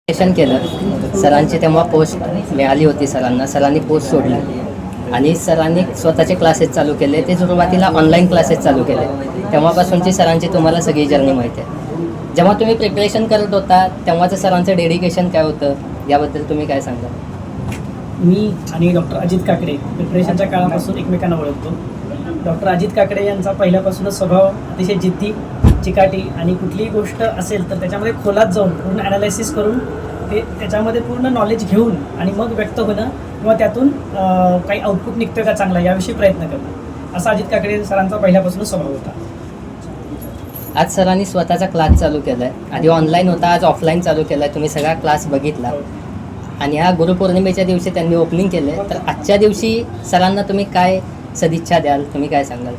Session केलं सरांची, तेव्हा पोस्ट मिळाली होती सरांना. सरांनी पोस्ट सोडली आणि सरांनी स्वतःचे क्लासेस चालू केले. ते सुरुवातीला ऑनलाईन क्लासेस चालू केले. तेव्हापासूनची सरांची तुम्हाला सगळी जर्नी माहिती आहे. जेव्हा तुम्ही प्रिपरेशन करत होता तेव्हाचं सरांचं डेडिकेशन काय होतं याबद्दल तुम्ही काय सांगा? मी आणि डॉक्टर अजित काकडे प्रिपरेशनच्या काळापासून एकमेकांना ओळखतो. डॉक्टर अजित काकडे यांचा पहिल्यापासूनच स्वभाव अतिशय जिद्दी, चिकाटी आणि कुठलीही गोष्ट असेल तर त्याच्यामध्ये खोलात जाऊन पूर्ण ॲनालायसिस करून ते त्याच्यामध्ये पूर्ण नॉलेज घेऊन आणि मग व्यक्त होणं किंवा त्यातून काही आउटपुट निघतं का चांगला याविषयी प्रयत्न करणं, असा अजित काकडे सरांचा पहिल्यापासूनच स्वभाव होता. आज सरांनी स्वतःचा क्लास चालू केला आहे. आधी ऑनलाईन होता, आज ऑफलाईन चालू केला आहे. तुम्ही सगळा क्लास बघितला आणि ह्या गुरुपौर्णिमेच्या दिवशी त्यांनी ओपनिंग केलं आहे. तर आजच्या दिवशी सरांना तुम्ही काय सदिच्छा द्याल, तुम्ही काय सांगाल?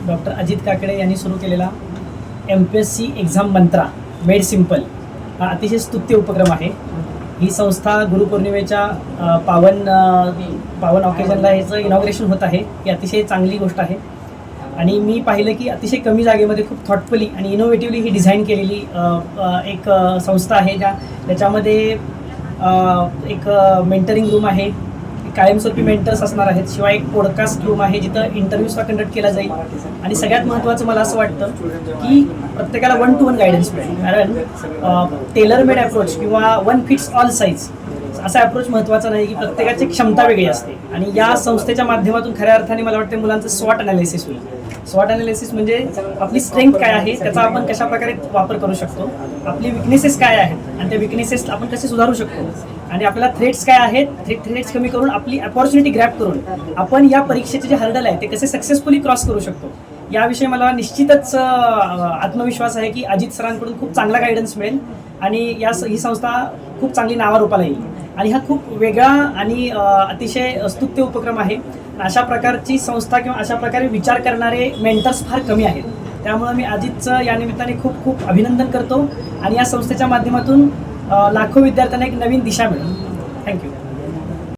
डॉक्टर अजित काकडे यांनी सुरू केलेला MPSC एक्झाम मंत्रा मेड सिम्पल हा अतिशय स्तुत्य उपक्रम आहे. ही संस्था गुरुपौर्णिमेच्या पावन ऑकेजनला ह्याचं इनॉग्रेशन होत आहे. ही अतिशय चांगली गोष्ट आहे आणि मी पाहिलं की अतिशय कमी जागेमध्ये खूप थॉटफुली आणि इनोव्हेटिव्हली ही डिझाईन केलेली एक संस्था आहे. ज्याच्यामध्ये एक मेंटरिंग रूम आहे, कायमस्वरूपी मेंटर्स असणार आहेत, शिवाय एक पॉडकास्ट रूम आहे जिथं इंटरव्ह्यूजचा कंडक्ट केला जाईल. आणि सगळ्यात महत्त्वाचं मला असं वाटतं की प्रत्येकाला 1-to-1 गायडन्स मिळेल. कारण टेलर मेड अप्रोच किंवा वन फिट्स ऑल साईज असा अप्रोच महत्त्वाचा नाही, की प्रत्येकाची क्षमता वेगळी असते. आणि या संस्थेच्या माध्यमातून खऱ्या अर्थाने मला वाटतं मुलांचं स्वॉट अनालिसिस होईल. स्वॉट अनालिसिस म्हणजे आपली स्ट्रेंथ काय आहे, त्याचा आपण कशा प्रकारे वापर करू शकतो, आपली विकनेसेस काय आहेत आणि त्या विकनेसेस आपण कसे सुधारू शकतो, आणि आपल्याला थ्रेट्स काय आहेत, थ्रेट्स कमी करून आपली अपॉर्च्युनिटी ग्रॅब करून आपण या परीक्षेचे जे हर्डल आहे ते कसे सक्सेसफुली क्रॉस करू शकतो, याविषयी मला निश्चितच आत्मविश्वास आहे की अजित सरांकडून खूप चांगला गायडन्स मिळेल आणि ही संस्था खूप चांगली नावारूपाला येईल. आणि हा खूप वेगळा आणि अतिशय स्तुत्य उपक्रम आहे. अशा प्रकारची संस्था किंवा अशा प्रकारे विचार करणारे मेंटर्स फार कमी आहेत. त्यामुळे मी अजितचं या निमित्ताने खूप खूप अभिनंदन करतो आणि या संस्थेच्या माध्यमातून लाखो विद्यार्थ्यांना एक नवीन दिशा मिळेल. थँक्यू.